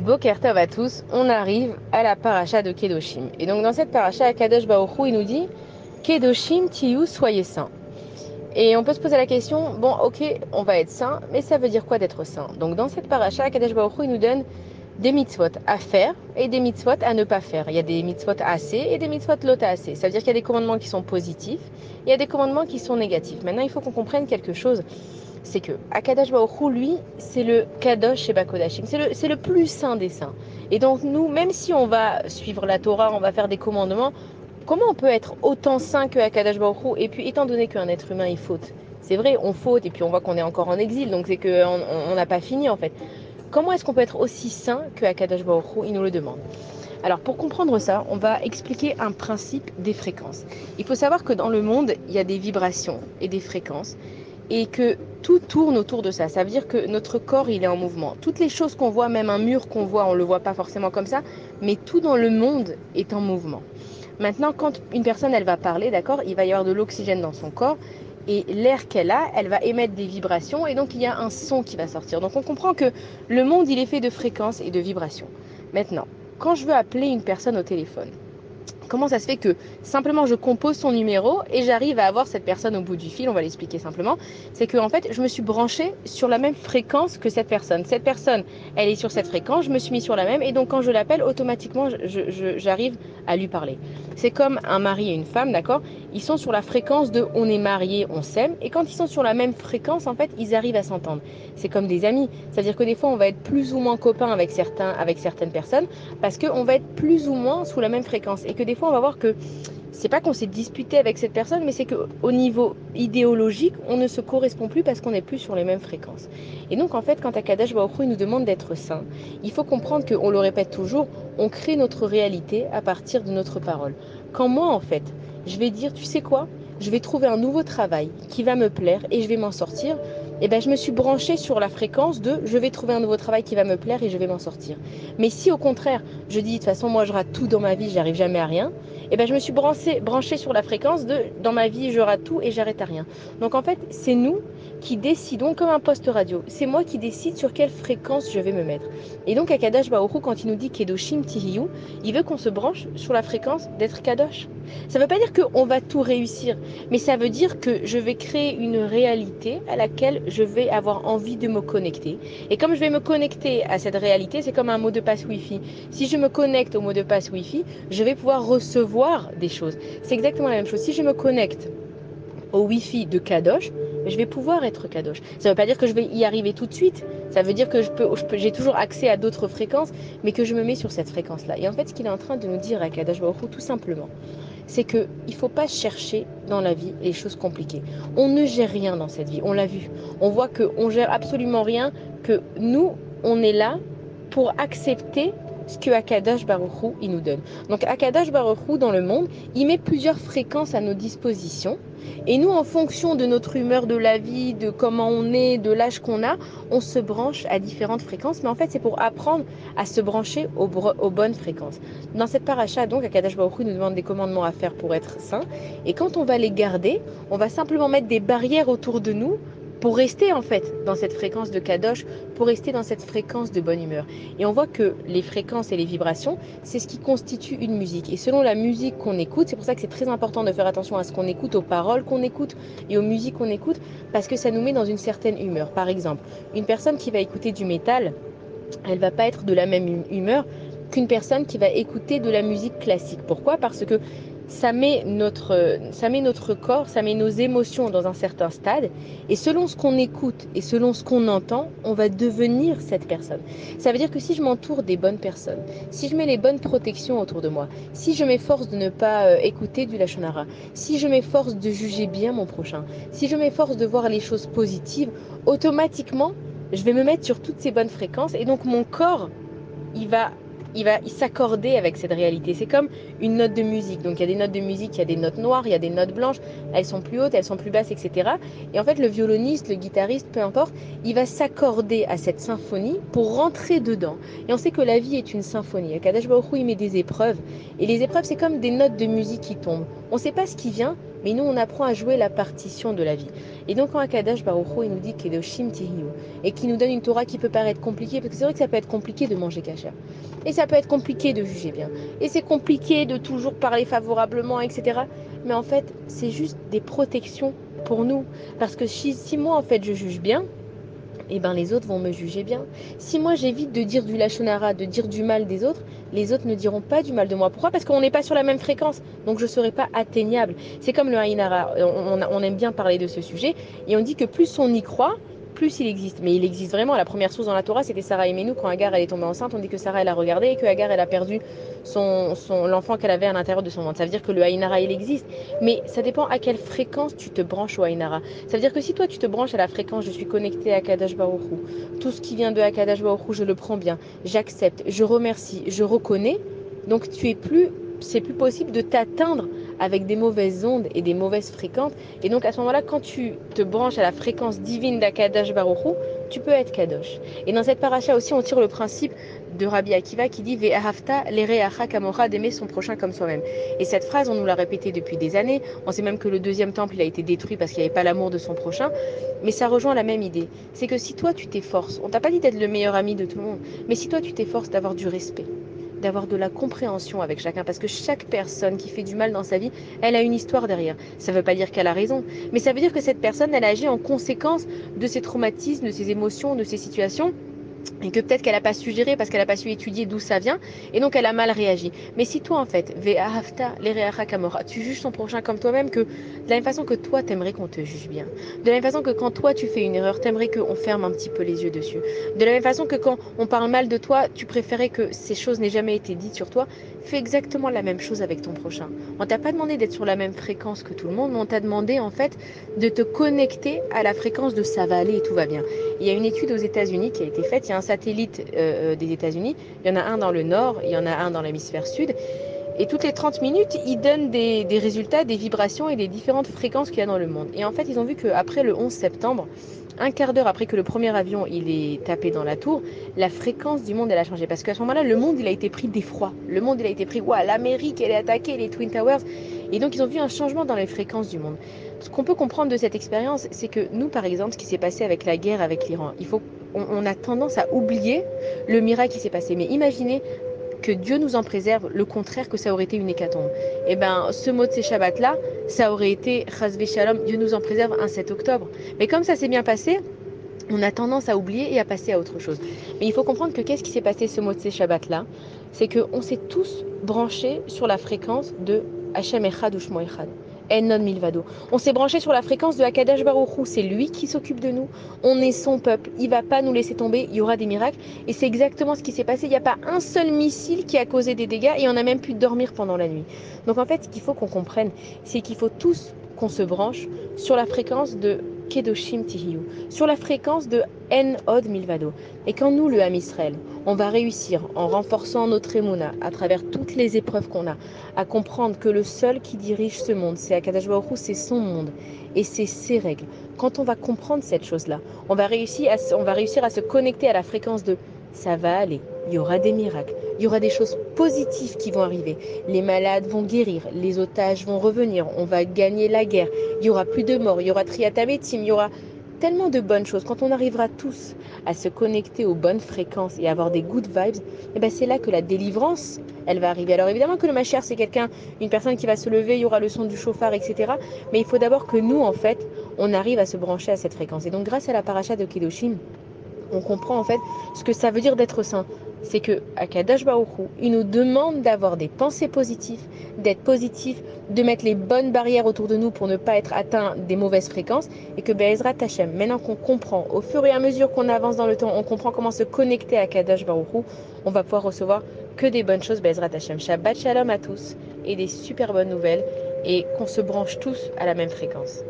Boker Tov à tous, on arrive à la paracha de Kedoshim. Et donc dans cette paracha, Kadosh Baruch Hu, il nous dit Kedoshim Tiyu, soyez saints. Et on peut se poser la question, bon ok, on va être saint, mais ça veut dire quoi d'être saint? Donc dans cette paracha, Kadosh Baruch Hu, il nous donne des mitzvot à faire et des mitzvot à ne pas faire. Il y a des mitzvot assez et des mitzvot lot assez. Ça veut dire qu'il y a des commandements qui sont positifs et il y a des commandements qui sont négatifs. Maintenant, il faut qu'on comprenne quelque chose, c'est que Akadosh Baruch Hu, lui, c'est le Kadosh Sheba Kodashim, c'est le plus saint des saints. Et donc nous, même si on va suivre la Torah, on va faire des commandements, comment on peut être autant saint que Akadosh Baruch Hu? Et puis étant donné qu'un être humain il faute, c'est vrai, on faute et puis on voit qu'on est encore en exil, donc c'est qu'on n'a pas fini en fait. Comment est-ce qu'on peut être aussi saint que Akadosh Baruch Hu? Il nous le demande. Alors pour comprendre ça, on va expliquer un principe des fréquences. Il faut savoir que dans le monde, il y a des vibrations et des fréquences et que tout tourne autour de ça. Ça veut dire que notre corps, il est en mouvement. Toutes les choses qu'on voit, même un mur qu'on voit, on ne le voit pas forcément comme ça, mais tout dans le monde est en mouvement. Maintenant, quand une personne, elle va parler, d'accord, il va y avoir de l'oxygène dans son corps et l'air qu'elle a, elle va émettre des vibrations et donc il y a un son qui va sortir. Donc on comprend que le monde, il est fait de fréquences et de vibrations. Maintenant, quand je veux appeler une personne au téléphone, comment ça se fait que simplement je compose son numéro et j'arrive à avoir cette personne au bout du fil? On va l'expliquer simplement. C'est que en fait, je me suis branchée sur la même fréquence que cette personne. Cette personne, elle est sur cette fréquence, je me suis mis sur la même et donc quand je l'appelle, automatiquement, j'arrive à lui parler. C'est comme un mari et une femme, d'accord? Ils sont sur la fréquence de on est mariés, on s'aime et quand ils sont sur la même fréquence, en fait, ils arrivent à s'entendre. C'est comme des amis. C'est-à-dire que des fois, on va être plus ou moins copains avec certaines personnes parce qu'on va être plus ou moins sous la même fréquence et que des fois on va voir que c'est pas qu'on s'est disputé avec cette personne, mais c'est qu'au niveau idéologique, on ne se correspond plus parce qu'on n'est plus sur les mêmes fréquences. Et donc en fait, quand Akadosh Baruch Hu nous demande d'être saint, il faut comprendre qu'on le répète toujours, on crée notre réalité à partir de notre parole. Quand moi en fait, je vais dire, tu sais quoi, je vais trouver un nouveau travail qui va me plaire et je vais m'en sortir, et ben je me suis branchée sur la fréquence de je vais trouver un nouveau travail qui va me plaire et je vais m'en sortir. Mais si au contraire, je dis de toute façon moi je rate tout dans ma vie, j'arrive jamais à rien, et ben je me suis branchée sur la fréquence de dans ma vie je rate tout et j'arrête à rien. Donc en fait, c'est nous qui décidons comme un poste radio. C'est moi qui décide sur quelle fréquence je vais me mettre. Et donc à Kadosh Baruch Hu, quand il nous dit Kedoshim Tihiyu, il veut qu'on se branche sur la fréquence d'être Kadosh. Ça ne veut pas dire qu'on va tout réussir, mais ça veut dire que je vais créer une réalité à laquelle je vais avoir envie de me connecter. Et comme je vais me connecter à cette réalité, c'est comme un mot de passe Wi-Fi. Si je me connecte au mot de passe Wi-Fi, je vais pouvoir recevoir des choses. C'est exactement la même chose. Si je me connecte au Wi-Fi de Kadosh, je vais pouvoir être Kadosh. Ça ne veut pas dire que je vais y arriver tout de suite. Ça veut dire que j'ai toujours accès à d'autres fréquences, mais que je me mets sur cette fréquence-là. Et en fait, ce qu'il est en train de nous dire à Kadosh Baruch Hu, tout simplement, c'est qu'il ne faut pas chercher dans la vie les choses compliquées. On ne gère rien dans cette vie, on l'a vu. On voit qu'on gère absolument rien, que nous, on est là pour accepter ce que Akadosh Baruch Hu, il nous donne. Donc Akadosh Baruch Hu, dans le monde, il met plusieurs fréquences à nos dispositions. Et nous, en fonction de notre humeur de la vie, de comment on est, de l'âge qu'on a, on se branche à différentes fréquences. Mais en fait, c'est pour apprendre à se brancher aux bonnes fréquences. Dans cette paracha, donc, Akadosh Baruch Hu nous demande des commandements à faire pour être saint. Et quand on va les garder, on va simplement mettre des barrières autour de nous pour rester en fait dans cette fréquence de Kadosh, pour rester dans cette fréquence de bonne humeur. Et on voit que les fréquences et les vibrations, c'est ce qui constitue une musique. Et selon la musique qu'on écoute, c'est pour ça que c'est très important de faire attention à ce qu'on écoute, aux paroles qu'on écoute et aux musiques qu'on écoute, parce que ça nous met dans une certaine humeur. Par exemple, une personne qui va écouter du métal, elle va pas être de la même humeur qu'une personne qui va écouter de la musique classique. Pourquoi? Parce que ça met notre corps, ça met nos émotions dans un certain stade. Et selon ce qu'on écoute et selon ce qu'on entend, on va devenir cette personne. Ça veut dire que si je m'entoure des bonnes personnes, si je mets les bonnes protections autour de moi, si je m'efforce de ne pas écouter du Lachon Hara, si je m'efforce de juger bien mon prochain, si je m'efforce de voir les choses positives, automatiquement, je vais me mettre sur toutes ces bonnes fréquences et donc mon corps, il va s'accorder avec cette réalité. C'est comme une note de musique. Donc il y a des notes de musique, il y a des notes noires, il y a des notes blanches, elles sont plus hautes, elles sont plus basses, etc. Et en fait, le violoniste, le guitariste, peu importe, il va s'accorder à cette symphonie pour rentrer dedans. Et on sait que la vie est une symphonie. À Kadosh Baruch Hu, il met des épreuves. Et les épreuves, c'est comme des notes de musique qui tombent. On ne sait pas ce qui vient, Mais nous, on apprend à jouer la partition de la vie. Et donc, quand Akadosh Baruch Hu, il nous dit Kedoshim Tihiyu, et qu'il nous donne une Torah qui peut paraître compliquée, parce que c'est vrai que ça peut être compliqué de manger kasher, et ça peut être compliqué de juger bien, et c'est compliqué de toujours parler favorablement, etc. Mais en fait, c'est juste des protections pour nous. Parce que si moi, en fait, je juge bien, eh ben les autres vont me juger bien. Si moi j'évite de dire du lachonara, de dire du mal des autres, les autres ne diront pas du mal de moi. Pourquoi? Parce qu'on n'est pas sur la même fréquence, donc je ne serai pas atteignable. C'est comme le haïnara, on aime bien parler de ce sujet, et on dit que plus on y croit, plus il existe. Mais il existe vraiment. La première source dans la Torah, c'était Sarah et Ménou. Quand Agar elle est tombée enceinte, on dit que Sarah elle a regardé et que Agar elle a perdu l'enfant qu'elle avait à l'intérieur de son ventre. Ça veut dire que le haïnara il existe. Mais ça dépend à quelle fréquence tu te branches au haïnara. Ça veut dire que si toi tu te branches à la fréquence je suis connecté à Kadosh Baruch Hu, tout ce qui vient de Akadosh Baruch Hu, je le prends bien, j'accepte, je remercie, je reconnais, donc c'est plus possible de t'atteindre avec des mauvaises ondes et des mauvaises fréquences. Et donc à ce moment-là, quand tu te branches à la fréquence divine d'Akadosh Baruch Hu, tu peux être Kadosh. Et dans cette paracha aussi, on tire le principe de Rabbi Akiva qui dit Ve'ahavta l'ereacha kamora, d'aimer son prochain comme soi-même. Et cette phrase, on nous l'a répétée depuis des années. On sait même que le deuxième temple, il a été détruit parce qu'il n'y avait pas l'amour de son prochain. Mais ça rejoint la même idée. C'est que si toi, tu t'efforces, on t'a pas dit d'être le meilleur ami de tout le monde, mais si toi, tu t'efforces d'avoir du respect, d'avoir de la compréhension avec chacun, parce que chaque personne qui fait du mal dans sa vie, elle a une histoire derrière. Ça ne veut pas dire qu'elle a raison, mais ça veut dire que cette personne, elle agit en conséquence de ses traumatismes, de ses émotions, de ses situations, et que peut-être qu'elle n'a pas su gérer parce qu'elle n'a pas su étudier d'où ça vient, et donc elle a mal réagi. Mais si toi, en fait, tu juges ton prochain comme toi-même, que de la même façon que toi, t'aimerais qu'on te juge bien, de la même façon que quand toi, tu fais une erreur, t'aimerais qu'on ferme un petit peu les yeux dessus, de la même façon que quand on parle mal de toi, tu préférais que ces choses n'aient jamais été dites sur toi, fais exactement la même chose avec ton prochain. On t'a pas demandé d'être sur la même fréquence que tout le monde, mais on t'a demandé, en fait, de te connecter à la fréquence de ça va aller et tout va bien. Il y a une étude aux États-Unis qui a été faite. Il y a un satellite des États-Unis. Il y en a un dans le nord, il y en a un dans l'hémisphère sud. Et toutes les 30 minutes, ils donnent des résultats, des vibrations et des différentes fréquences qu'il y a dans le monde. Et en fait, ils ont vu qu'après le 11 septembre, un quart d'heure après que le premier avion il est tapé dans la tour, la fréquence du monde elle a changé. Parce qu'à ce moment-là, le monde il a été pris d'effroi. Le monde il a été pris, ouais, l'Amérique elle est attaquée, les Twin Towers. Et donc ils ont vu un changement dans les fréquences du monde. Ce qu'on peut comprendre de cette expérience, c'est que nous, par exemple, ce qui s'est passé avec la guerre avec l'Iran, on a tendance à oublier le miracle qui s'est passé. Mais imaginez que Dieu nous en préserve, le contraire, que ça aurait été une hécatombe. Et bien, ce mot de ces Shabbats-là, ça aurait été Chazvé Shalom, Dieu nous en préserve, un 7 octobre. Mais comme ça s'est bien passé, on a tendance à oublier et à passer à autre chose. Mais il faut comprendre que qu'est-ce qui s'est passé ce mot de ces Shabbats-là? C'est qu'on s'est tous branchés sur la fréquence de Hachem Echad ou Shmo Echad. Enon Milvado. On s'est branché sur la fréquence de Hakadosh Baruch Hu. C'est lui qui s'occupe de nous. On est son peuple. Il va pas nous laisser tomber. Il y aura des miracles. Et c'est exactement ce qui s'est passé. Il n'y a pas un seul missile qui a causé des dégâts et on a même pu dormir pendant la nuit. Donc en fait, ce qu'il faut qu'on comprenne, c'est qu'il faut tous qu'on se branche sur la fréquence de Kedoshim Tihiyu, sur la fréquence de En Od Milvado. Et quand nous, le Ham Israël, on va réussir en renforçant notre émouna à travers toutes les épreuves qu'on a, à comprendre que le seul qui dirige ce monde, c'est Akadosh Baruch Hu, c'est son monde et c'est ses règles. Quand on va comprendre cette chose-là, on va réussir à se connecter à la fréquence de ça va aller, il y aura des miracles, il y aura des choses positives qui vont arriver, les malades vont guérir, les otages vont revenir, on va gagner la guerre, il y aura plus de morts, il y aura triatamétim, il y aura tellement de bonnes choses. Quand on arrivera tous à se connecter aux bonnes fréquences et à avoir des good vibes, et ben c'est là que la délivrance, elle va arriver. Alors évidemment que le Mashiach, c'est une personne qui va se lever, il y aura le son du chauffard, etc. Mais il faut d'abord que nous, en fait, on arrive à se brancher à cette fréquence. Et donc grâce à la paracha de Kedoshim, on comprend en fait ce que ça veut dire d'être saint. C'est que Akadosh Baruch Hu, il nous demande d'avoir des pensées positives, d'être positif, de mettre les bonnes barrières autour de nous pour ne pas être atteint des mauvaises fréquences, et que Be'ezrat Hashem, maintenant qu'on comprend, au fur et à mesure qu'on avance dans le temps, on comprend comment se connecter à Akadosh Baruch Hu, on va pouvoir recevoir que des bonnes choses, Be'ezrat Hashem. Shabbat Shalom à tous, et des super bonnes nouvelles, et qu'on se branche tous à la même fréquence.